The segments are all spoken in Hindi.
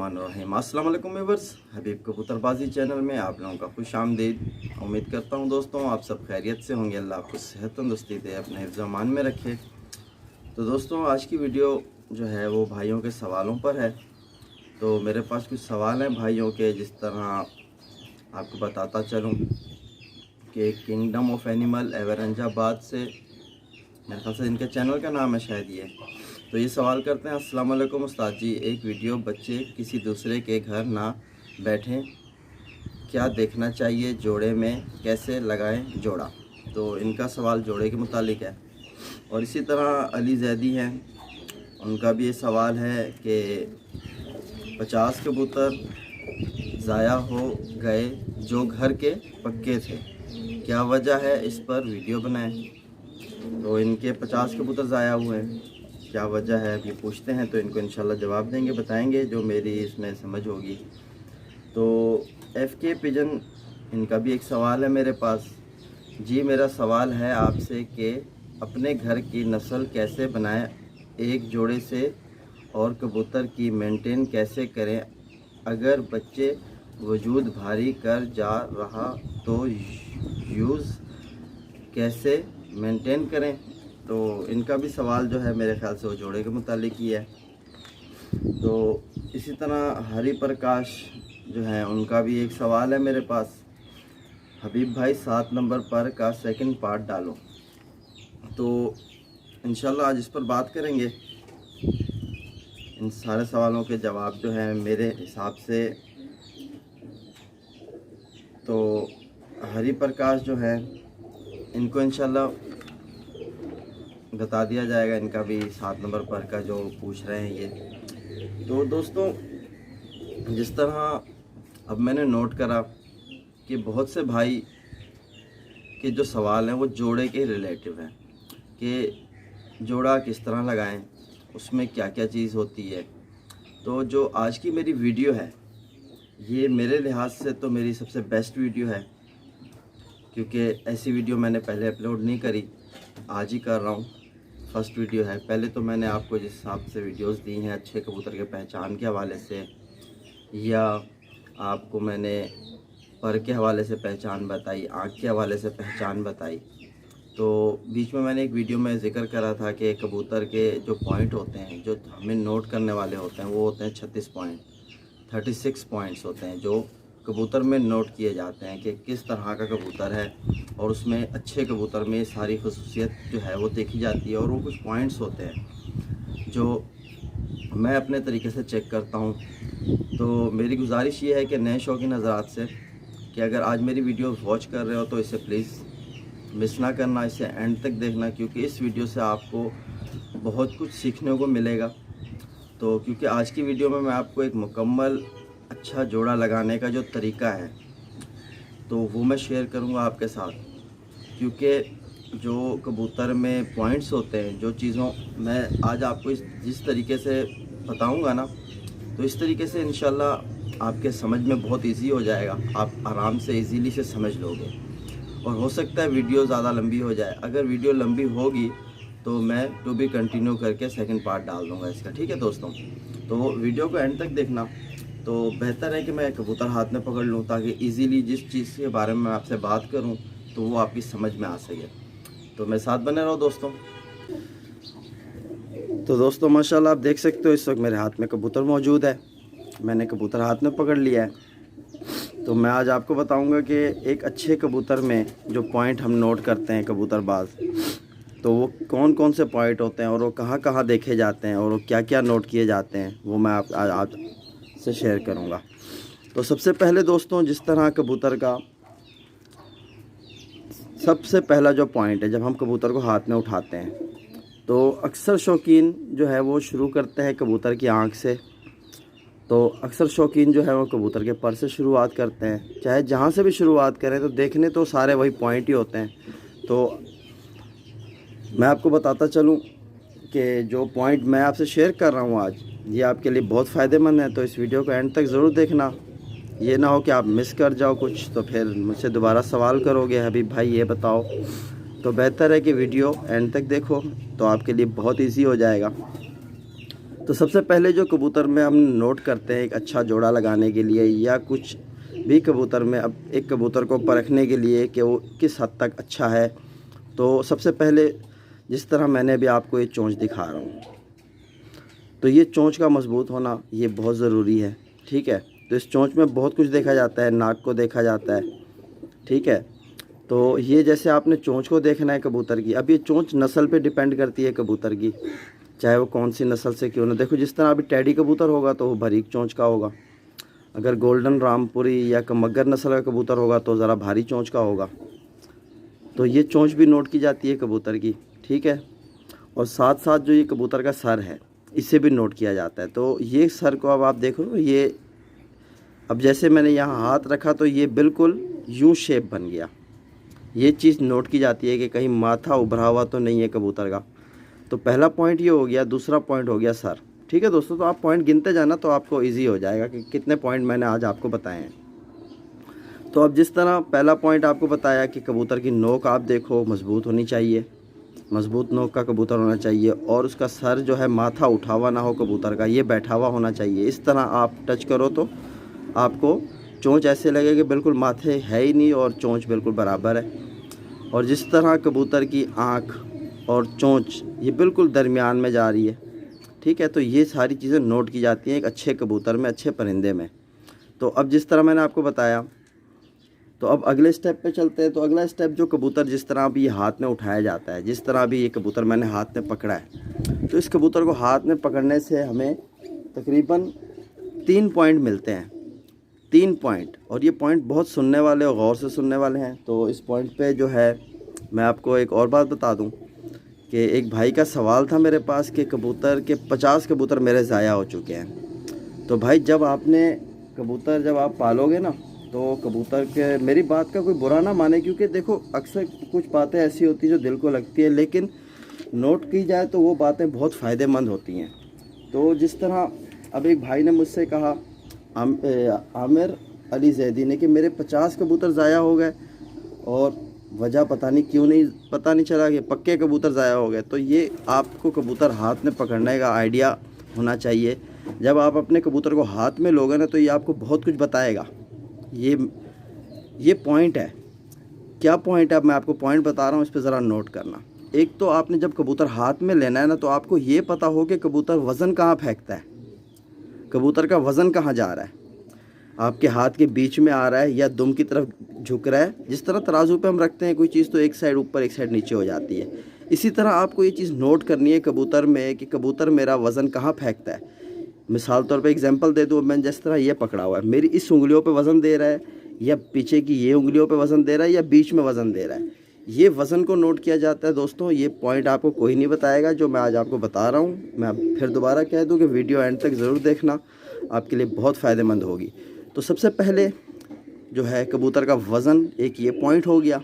बिस्मिल्लाहिर्रहमानिर्रहीम। अस्सलाम वालेकुम व्यूअर्स, हबीब कबूतरबाजी चैनल में आप लोगों का खुश आमदीद। उम्मीद करता हूँ दोस्तों आप सब खैरियत से होंगे। अल्लाह आपको सेहत तंदुरुस्ती दे, अपने हिफ्ज़ अमान में रखे। तो दोस्तों आज की वीडियो जो है वो भाइयों के सवालों पर है। तो मेरे पास कुछ सवाल हैं भाइयों के, जिस तरह आपको बताता चलूँ कि किंगडम ऑफ एनिमल एवरेंजाबाद से, मेरे ख्याल से इनके चैनल का नाम है शायद ये। तो ये सवाल करते हैं, अस्सलाम वालेकुम उस्ताद जी, एक वीडियो बच्चे किसी दूसरे के घर ना बैठें, क्या देखना चाहिए, जोड़े में कैसे लगाएं जोड़ा। तो इनका सवाल जोड़े के मुतालिक है। और इसी तरह अली जैदी हैं, उनका भी ये सवाल है कि 50 कबूतर ज़ाया हो गए जो घर के पक्के थे, क्या वजह है, इस पर वीडियो बनाएं। तो इनके 50 कबूतर ज़ाया हुए हैं, क्या वजह है अभी पूछते हैं, तो इनको इंशाल्लाह जवाब देंगे, बताएंगे जो मेरी इसमें समझ होगी। तो FK पिजन, इनका भी एक सवाल है मेरे पास। जी मेरा सवाल है आपसे कि अपने घर की नस्ल कैसे बनाएं, एक जोड़े से, और कबूतर की मेंटेन कैसे करें, अगर बच्चे वजूद भारी कर जा रहा तो यूज़ कैसे मेंटेन करें। तो इनका भी सवाल जो है मेरे ख्याल से वो जोड़े के मुतालिक ही है। तो इसी तरह हरि प्रकाश जो है, उनका भी एक सवाल है मेरे पास। हबीब भाई 7 नंबर पर का सेकंड पार्ट डालो। तो इंशाल्लाह आज इस पर बात करेंगे। इन सारे सवालों के जवाब जो हैं मेरे हिसाब से, तो हरि प्रकाश जो है इनको इंशाल्लाह बता दिया जाएगा। इनका भी 7 नंबर पर का जो पूछ रहे हैं ये। तो दोस्तों जिस तरह अब मैंने नोट करा कि बहुत से भाई के जो सवाल हैं वो जोड़े के रिलेटिव हैं कि जोड़ा किस तरह लगाएं, उसमें क्या क्या चीज़ होती है। तो जो आज की मेरी वीडियो है ये मेरे लिहाज से तो मेरी सबसे बेस्ट वीडियो है, क्योंकि ऐसी वीडियो मैंने पहले अपलोड नहीं करी, आज ही कर रहा हूँ। फर्स्ट वीडियो है। पहले तो मैंने आपको जिस हिसाब से वीडियोस दी हैं अच्छे कबूतर के पहचान के हवाले से, या आपको मैंने पर के हवाले से पहचान बताई, आँख के हवाले से पहचान बताई। तो बीच में मैंने एक वीडियो में ज़िक्र करा था कि कबूतर के जो पॉइंट होते हैं, जो हमें नोट करने वाले होते हैं, वो होते हैं 36 पॉइंट, 36 पॉइंट्स होते हैं जो कबूतर में नोट किए जाते हैं कि किस तरह का कबूतर है। और उसमें अच्छे कबूतर में सारी खसूसियत जो है वो देखी जाती है। और वो कुछ पॉइंट्स होते हैं जो मैं अपने तरीके से चेक करता हूँ। तो मेरी गुजारिश ये है कि नए शौकीन हज़रात से कि अगर आज मेरी वीडियो वॉच कर रहे हो तो इसे प्लीज़ मिस ना करना, इसे एंड तक देखना, क्योंकि इस वीडियो से आपको बहुत कुछ सीखने को मिलेगा। तो क्योंकि आज की वीडियो में मैं आपको एक मुकम्मल अच्छा जोड़ा लगाने का जो तरीका है तो वो मैं शेयर करूंगा आपके साथ। क्योंकि जो कबूतर में पॉइंट्स होते हैं, जो चीज़ों मैं आज आपको जिस तरीके से बताऊंगा ना, तो इस तरीके से इंशाल्लाह आपके समझ में बहुत इजी हो जाएगा, आप आराम से इजीली से समझ लोगे। और हो सकता है वीडियो ज़्यादा लंबी हो जाए, अगर वीडियो लंबी होगी तो मैं टू बी कंटिन्यू करके सेकंड पार्ट डाल दूंगा इसका, ठीक है दोस्तों। तो वीडियो को एंड तक देखना। तो बेहतर है कि मैं कबूतर हाथ में पकड़ लूँ ताकि इजीली जिस चीज़ के बारे में मैं आपसे बात करूँ तो वो आपकी समझ में आ सके। तो मेरे साथ बने रहो दोस्तों। तो दोस्तों माशाल्लाह आप देख सकते हो इस वक्त मेरे हाथ में कबूतर मौजूद है, मैंने कबूतर हाथ में पकड़ लिया है। तो मैं आज आपको बताऊंगा कि एक अच्छे कबूतर में जो पॉइंट हम नोट करते हैं कबूतरबाज, तो वो कौन कौन से पॉइंट होते हैं और वो कहाँ कहाँ देखे जाते हैं और वो क्या क्या नोट किए जाते हैं, वो मैं आप से शेयर करूंगा। तो सबसे पहले दोस्तों, जिस तरह कबूतर का सबसे पहला जो पॉइंट है, जब हम कबूतर को हाथ में उठाते हैं तो अक्सर शौकीन जो है वो शुरू करते हैं कबूतर की आंख से। तो अक्सर शौकीन जो है वो कबूतर के पर से शुरुआत करते हैं, चाहे जहाँ से भी शुरुआत करें तो देखने तो सारे वही पॉइंट ही होते हैं। तो मैं आपको बताता चलूँ कि जो पॉइंट मैं आपसे शेयर कर रहा हूँ आज, ये आपके लिए बहुत फ़ायदेमंद है। तो इस वीडियो को एंड तक ज़रूर देखना, ये ना हो कि आप मिस कर जाओ कुछ तो फिर मुझसे दोबारा सवाल करोगे, हबीब भाई ये बताओ। तो बेहतर है कि वीडियो एंड तक देखो, तो आपके लिए बहुत इजी हो जाएगा। तो सबसे पहले जो कबूतर में हम नोट करते हैं एक अच्छा जोड़ा लगाने के लिए या कुछ भी कबूतर में, अब एक कबूतर को परखने के लिए कि वो किस हद तक अच्छा है, तो सबसे पहले जिस तरह मैंने अभी आपको ये चोंच दिखा रहा हूँ, तो ये चोंच का मजबूत होना ये बहुत ज़रूरी है। ठीक है, तो इस चोंच में बहुत कुछ देखा जाता है, नाक को देखा जाता है। ठीक है, तो ये जैसे आपने चोंच को देखना है कबूतर की, अब ये चोंच नस्ल पे डिपेंड करती है कबूतर की, चाहे वो कौन सी नस्ल से क्यों ना। देखो जिस तरह अभी टैडी कबूतर होगा तो वो बारीक चोंच का होगा, अगर गोल्डन रामपुरी या मगर नस्ल का कबूतर होगा तो ज़रा भारी चोंच का होगा। तो ये चोंच भी नोट की जाती है कबूतर की। ठीक है, और साथ साथ जो ये कबूतर का सर है इसे भी नोट किया जाता है। तो ये सर को अब आप देखो, ये अब जैसे मैंने यहाँ हाथ रखा तो ये बिल्कुल यू शेप बन गया। ये चीज़ नोट की जाती है कि कहीं माथा उभरा हुआ तो नहीं है कबूतर का। तो पहला पॉइंट ये हो गया, दूसरा पॉइंट हो गया सर। ठीक है दोस्तों, तो आप पॉइंट गिनते जाना तो आपको इजी हो जाएगा कि कितने पॉइंट मैंने आज आपको बताए हैं। तो अब जिस तरह पहला पॉइंट आपको बताया कि कबूतर की नोक आप देखो मजबूत होनी चाहिए, मजबूत नोक का कबूतर होना चाहिए, और उसका सर जो है माथा उठा हुआ ना हो कबूतर का, ये बैठा हुआ होना चाहिए। इस तरह आप टच करो तो आपको चोंच ऐसे लगे कि बिल्कुल माथे है ही नहीं और चोंच बिल्कुल बराबर है। और जिस तरह कबूतर की आँख और चोंच ये बिल्कुल दरमियान में जा रही है। ठीक है, तो ये सारी चीज़ें नोट की जाती हैं एक अच्छे कबूतर में, अच्छे परिंदे में। तो अब जिस तरह मैंने आपको बताया, तो अब अगले स्टेप पे चलते हैं। तो अगला स्टेप जो कबूतर जिस तरह अभी हाथ में उठाया जाता है, जिस तरह अभी ये कबूतर मैंने हाथ में पकड़ा है, तो इस कबूतर को हाथ में पकड़ने से हमें तकरीबन 3 पॉइंट मिलते हैं, 3 पॉइंट। और ये पॉइंट बहुत सुनने वाले और गौर से सुनने वाले हैं। तो इस पॉइंट पे जो है मैं आपको एक और बात बता दूं कि एक भाई का सवाल था मेरे पास कि कबूतर के 50 कबूतर मेरे ज़ाया हो चुके हैं। तो भाई जब आपने कबूतर जब आप पालोगे ना, तो कबूतर के, मेरी बात का कोई बुरा ना माने, क्योंकि देखो अक्सर कुछ बातें ऐसी होती हैं जो दिल को लगती है, लेकिन नोट की जाए तो वो बातें बहुत फ़ायदेमंद होती हैं। तो जिस तरह अब एक भाई ने मुझसे कहा, आमिर अली जैदी ने, कि मेरे 50 कबूतर ज़ाया हो गए और वजह पता नहीं चला कि पक्के कबूतर ज़ाया हो गए। तो ये आपको कबूतर हाथ में पकड़ने का आइडिया होना चाहिए। जब आप अपने कबूतर को हाथ में लोगे ना तो ये आपको बहुत कुछ बताएगा। ये पॉइंट है। क्या पॉइंट है, अब मैं आपको पॉइंट बता रहा हूँ, इस पर ज़रा नोट करना। एक तो आपने जब कबूतर हाथ में लेना है ना, तो आपको ये पता हो कि कबूतर वज़न कहाँ फेंकता है, कबूतर का वज़न कहाँ जा रहा है, आपके हाथ के बीच में आ रहा है या दुम की तरफ झुक रहा है। जिस तरह तराजू पे हम रखते हैं कोई चीज़ तो एक साइड ऊपर एक साइड नीचे हो जाती है, इसी तरह आपको ये चीज़ नोट करनी है कबूतर में कि कबूतर मेरा वज़न कहाँ फेंकता है। मिसाल तौर पे एग्जांपल दे दूँ, मैं जिस तरह ये पकड़ा हुआ है, मेरी इस उंगलियों पे वज़न दे रहा है या पीछे की ये उंगलियों पे वज़न दे रहा है या बीच में वज़न दे रहा है, ये वज़न को नोट किया जाता है दोस्तों। ये पॉइंट आपको कोई नहीं बताएगा जो मैं आज आपको बता रहा हूँ। मैं फिर दोबारा कह दूँ कि वीडियो एंड तक ज़रूर देखना, आपके लिए बहुत फ़ायदेमंद होगी। तो सबसे पहले जो है कबूतर का वज़न, एक ये पॉइंट हो गया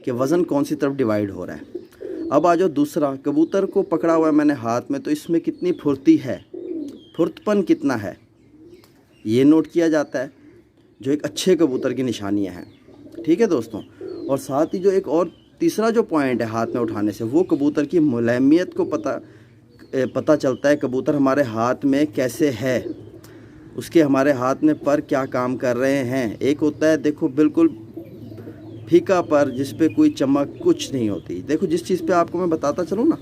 कि वज़न कौन सी तरफ डिवाइड हो रहा है। अब आ जाओ दूसरा, कबूतर को पकड़ा हुआ है मैंने हाथ में, तो इसमें कितनी फुर्ती है, फुर्तपन कितना है, ये नोट किया जाता है, जो एक अच्छे कबूतर की निशानियां हैं। ठीक है दोस्तों, और साथ ही जो एक और तीसरा जो पॉइंट है हाथ में उठाने से, वो कबूतर की मुलायमियत को पता चलता है, कबूतर हमारे हाथ में कैसे है, उसके हमारे हाथ में पर क्या काम कर रहे हैं। एक होता है देखो बिल्कुल फीका पर, जिस पे कोई चमक कुछ नहीं होती। देखो जिस चीज़ पे आपको मैं बताता चलूँ ना,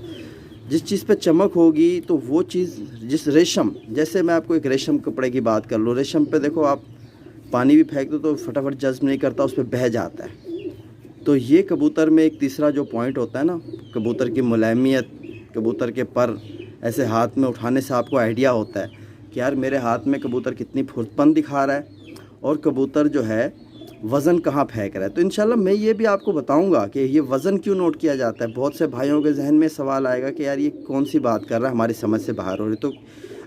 जिस चीज़ पे चमक होगी तो वो चीज़, जिस रेशम, जैसे मैं आपको एक रेशम कपड़े की बात कर लूँ, रेशम पे देखो आप पानी भी फेंक दो तो फटाफट जज्ब नहीं करता, उस पर बह जाता है। तो ये कबूतर में एक तीसरा जो पॉइंट होता है ना, कबूतर की मुलायमियत, कबूतर के पर ऐसे हाथ में उठाने से आपको आइडिया होता है कि यार मेरे हाथ में कबूतर कितनी फुर्तपन दिखा रहा है और कबूतर जो है वज़न कहाँ फेंक रहा है। तो इंशाल्लाह मैं ये भी आपको बताऊंगा कि ये वज़न क्यों नोट किया जाता है। बहुत से भाइयों के जहन में सवाल आएगा कि यार ये कौन सी बात कर रहा है, हमारी समझ से बाहर हो रही। तो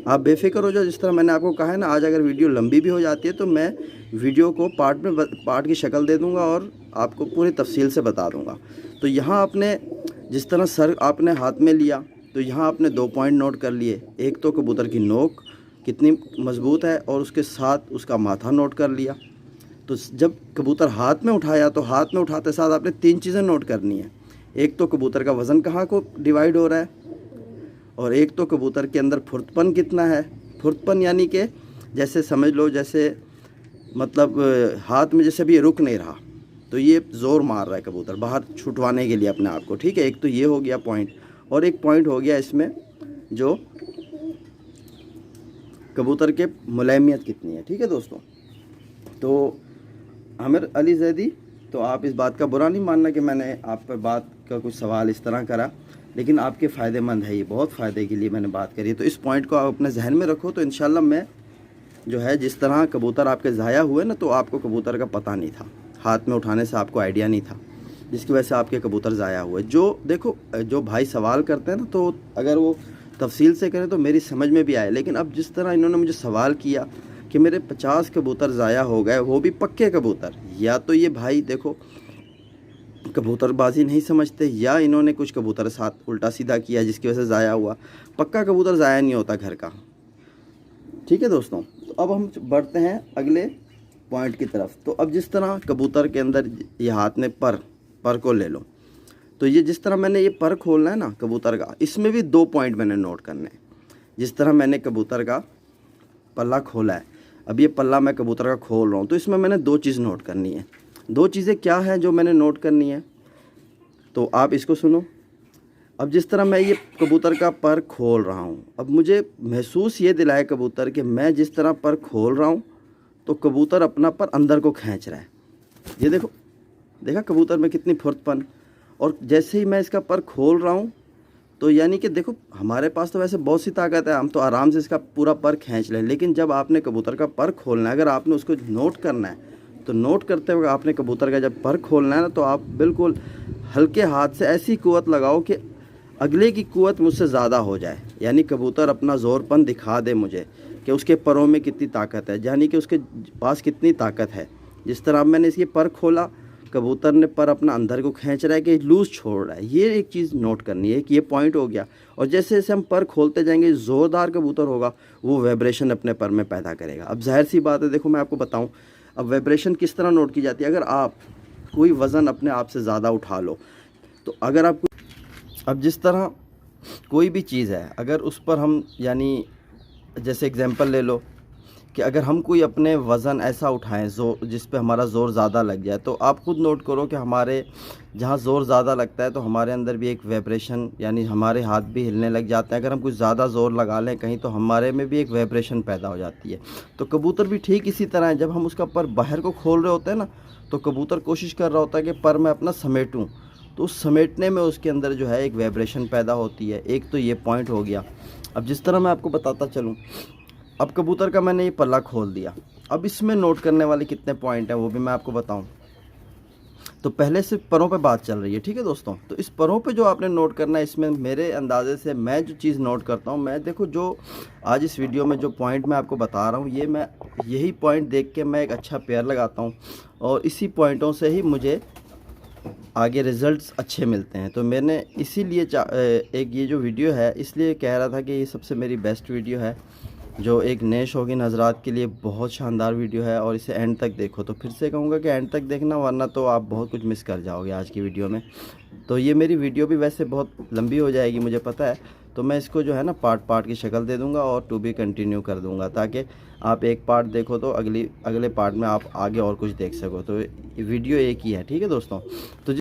आप बेफिक्र हो जाओ, जिस तरह मैंने आपको कहा है ना, आज अगर वीडियो लंबी भी हो जाती है तो मैं वीडियो को पार्ट की शक्ल दे दूँगा और आपको पूरी तफसील से बता दूँगा। तो यहाँ आपने जिस तरह सर आपने हाथ में लिया, तो यहाँ आपने 2 पॉइंट नोट कर लिए। एक तो कबूतर की नोक कितनी मज़बूत है और उसके साथ उसका माथा नोट कर लिया। तो जब कबूतर हाथ में उठाया तो हाथ में उठाते साथ आपने 3 चीज़ें नोट करनी है। एक तो कबूतर का वज़न कहाँ को डिवाइड हो रहा है, और एक तो कबूतर के अंदर फुर्तपन कितना है। फुर्तपन यानी कि जैसे समझ लो, जैसे मतलब हाथ में जैसे भी ये रुक नहीं रहा, तो ये ज़ोर मार रहा है कबूतर बाहर छुटवाने के लिए अपने आप को, ठीक है। एक तो ये हो गया पॉइंट, और एक पॉइंट हो गया इसमें जो कबूतर के मुलायमियत कितनी है, ठीक है दोस्तों। तो आमिर अली जैदी, तो आप इस बात का बुरा नहीं मानना कि मैंने आप पर बात का कुछ सवाल इस तरह करा, लेकिन आपके फ़ायदेमंद है, ये बहुत फ़ायदे के लिए मैंने बात करी। तो इस पॉइंट को आप अपने जहन में रखो, तो इंशाल्लाह मैं जो है, जिस तरह कबूतर आपके ज़ाया हुए ना, तो आपको कबूतर का पता नहीं था, हाथ में उठाने से आपको आइडिया नहीं था, जिसकी वजह से आपके कबूतर ज़ाया हुए। जो देखो, जो भाई सवाल करते हैं ना, तो अगर वो तफसील से करें तो मेरी समझ में भी आए, लेकिन अब जिस तरह इन्होंने मुझे सवाल किया कि मेरे 50 कबूतर ज़ाया हो गए, वो भी पक्के कबूतर, या तो ये भाई देखो कबूतरबाजी नहीं समझते, या इन्होंने कुछ कबूतर साथ उल्टा सीधा किया जिसकी वजह से ज़ाया हुआ। पक्का कबूतर ज़ाया नहीं होता घर का, ठीक है दोस्तों। तो अब हम बढ़ते हैं अगले पॉइंट की तरफ। तो अब जिस तरह कबूतर के अंदर ये हाथ में पर को ले लो, तो ये जिस तरह मैंने ये पर खोलना है ना कबूतर का, इसमें भी 2 पॉइंट मैंने नोट करने हैं। जिस तरह मैंने कबूतर का पल्ला खोला है, अब ये पल्ला मैं कबूतर का खोल रहा हूँ, तो इसमें मैंने 2 चीज़ नोट करनी है। 2 चीज़ें क्या हैं जो मैंने नोट करनी है, तो आप इसको सुनो। अब जिस तरह मैं ये कबूतर का पर खोल रहा हूँ, अब मुझे महसूस ये दिलाए कबूतर कि मैं जिस तरह पर खोल रहा हूँ, तो कबूतर अपना पर अंदर को खींच रहा है। ये देखो, देखा कबूतर में कितनी फुर्तपन। और जैसे ही मैं इसका पर खोल रहा हूँ, तो यानी कि देखो, हमारे पास तो वैसे बहुत सी ताकत है, हम तो आराम से इसका पूरा पर खींच लें, लेकिन जब आपने कबूतर का पर खोलना है, अगर आपने उसको नोट करना है, तो नोट करते हुए आपने कबूतर का जब पर खोलना है ना, तो आप बिल्कुल हल्के हाथ से ऐसी कुव्वत लगाओ कि अगले की कुव्वत मुझसे ज़्यादा हो जाए, यानी कबूतर अपना ज़ोरपन दिखा दे मुझे कि उसके परों में कितनी ताकत है, यानी कि उसके पास कितनी ताकत है। जिस तरह अब मैंने इसके पर खोला, कबूतर ने पर अपना अंदर को खींच रहा है कि लूज़ छोड़ रहा है। ये एक चीज़ नोट करनी है कि ये पॉइंट हो गया। और जैसे जैसे हम पर खोलते जाएंगे, ज़ोरदार कबूतर होगा, वो वाइब्रेशन अपने पर में पैदा करेगा। अब जाहिर सी बात है, देखो मैं आपको बताऊं, अब वाइब्रेशन किस तरह नोट की जाती है। अगर आप कोई वज़न अपने आप से ज़्यादा उठा लो, तो अगर आप, अब जिस तरह कोई भी चीज़ है, अगर उस पर हम, यानी जैसे एग्जांपल ले लो कि अगर हम कोई अपने वज़न ऐसा उठाएं ज़ोर, जिस पे हमारा ज़ोर ज़्यादा लग जाए, तो आप खुद नोट करो कि हमारे जहाँ ज़ोर ज़्यादा लगता है, तो हमारे अंदर भी एक वाइब्रेशन, यानी हमारे हाथ भी हिलने लग जाते हैं। अगर हम कुछ ज़्यादा ज़ोर लगा लें कहीं, तो हमारे में भी एक वाइब्रेशन पैदा हो जाती है। तो कबूतर भी ठीक इसी तरह है, जब हम उसका पर बाहर को खोल रहे होते हैं ना, तो कबूतर कोशिश कर रहा होता है कि पर मैं अपना समेटूँ, तो उस समेटने में उसके अंदर जो है एक वाइब्रेशन पैदा होती है। एक तो ये पॉइंट हो गया। अब जिस तरह मैं आपको बताता चलूँ, अब कबूतर का मैंने ये पल्ला खोल दिया, अब इसमें नोट करने वाले कितने पॉइंट हैं वो भी मैं आपको बताऊं। तो पहले से परों पे बात चल रही है, ठीक है दोस्तों। तो इस परों पे जो आपने नोट करना है, इसमें मेरे अंदाजे से मैं जो चीज़ नोट करता हूं, मैं देखो जो आज इस वीडियो में जो पॉइंट मैं आपको बता रहा हूं, ये मैं यही पॉइंट देख के मैं एक अच्छा पेयर लगाता हूँ, और इसी पॉइंटों से ही मुझे आगे रिज़ल्ट्स अच्छे मिलते हैं। तो मैंने इसीलिए एक ये जो वीडियो है, इसलिए कह रहा था कि ये सबसे मेरी बेस्ट वीडियो है, जो एक नए शौकीन हजरात के लिए बहुत शानदार वीडियो है। और इसे एंड तक देखो, तो फिर से कहूँगा कि एंड तक देखना, वरना तो आप बहुत कुछ मिस कर जाओगे आज की वीडियो में। तो ये मेरी वीडियो भी वैसे बहुत लंबी हो जाएगी, मुझे पता है, तो मैं इसको जो है ना पार्ट पार्ट की शक्ल दे दूँगा और टू बी कंटिन्यू कर दूँगा, ताकि आप एक पार्ट देखो तो अगले पार्ट में आप आगे और कुछ देख सको। तो वीडियो एक ही है, ठीक है दोस्तों। तो